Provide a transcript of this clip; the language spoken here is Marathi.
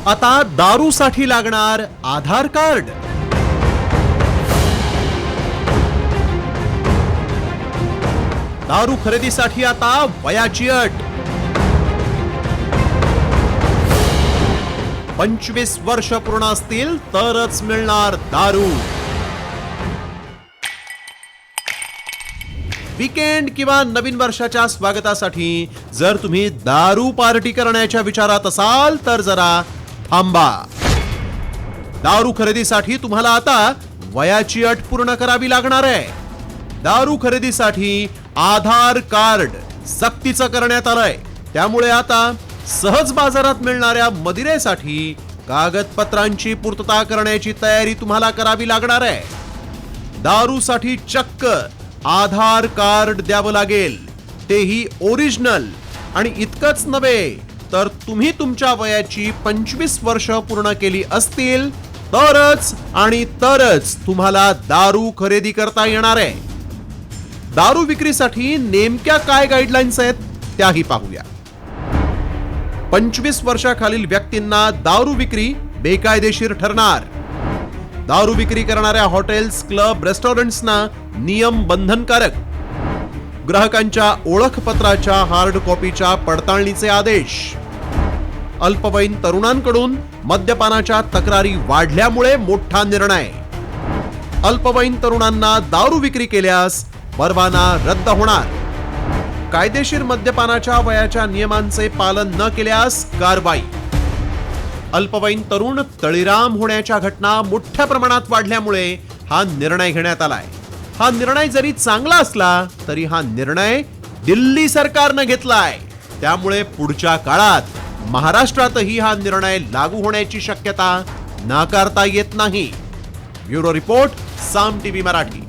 आता दारूसाठी लागणार आधार कार्ड। दारू खरेदीसाठी आता वयाची अट। 25 वर्ष पूर्ण असतील तरच मिळणार दारू। वीकेंड किंवा नवीन वर्षाच्या स्वागतासाठी जर तुम्ही दारू पार्टी करण्याच्या विचारात असाल तर जरा थांबा। दारू खरेदीसाठी तुम्हाला आता वयाची अट पूर्ण करावी लागणार आहे। दारू खरेदीसाठी आधार कार्ड सक्तीचं करण्यात आलंय। त्यामुळे आता सहज बाजारात मिळणाऱ्या मदिरेसाठी कागदपत्रांची पूर्तता करण्याची तयारी तुम्हाला करावी लागणार आहे। दारूसाठी चक्क आधार कार्ड द्यावं लागेल, तेही ओरिजिनल। आणि इतकंच नव्हे तर तुम्ही तुमच्या वयाची 25 वर्ष पूर्ण केली असतील तरच तुम्हाला दारू खरेदी करता येणार आहे। दारू विक्रीसाठी नेमक्या काय गाईडलाईन्स आहेत त्याही पाहूया। 25 वर्षाखालील व्यक्तींना दारू विक्री बेकायदेशीर ठरणार। दारू विक्री करणाऱ्या हॉटेल्स, क्लब, रेस्टॉरंट्सना नियम बंधनकारक। ग्राहकांच्या ओळखपत्राच्या हार्ड कॉपीच्या पडताळणीचे आदेश। अल्पवयीन तरुणांकडून मद्यपानाच्या तक्रारी वाढल्यामुळे मोठा निर्णय। अल्पवयीन तरुणांना दारू विक्री केल्यास परवाना रद्द होणार। कायदेशीर मद्यपानाच्या वयाच्या नियमांचे पालन न केल्यास कारवाई। अल्पवयीन तरुण तळीराम होण्याच्या घटना मोठ्या प्रमाणात वाढल्यामुळे हा निर्णय घेण्यात आलाय। हा निर्णय जरी चांगला असला तरी हा निर्णय दिल्ली सरकारने घेतलाय। त्यामुळे पुढच्या काळात महाराष्ट्रातही हा निर्णय लागू होण्याची शक्यता नाकारता येत नाही। ब्युरो रिपोर्ट, साम टीव्ही मराठी।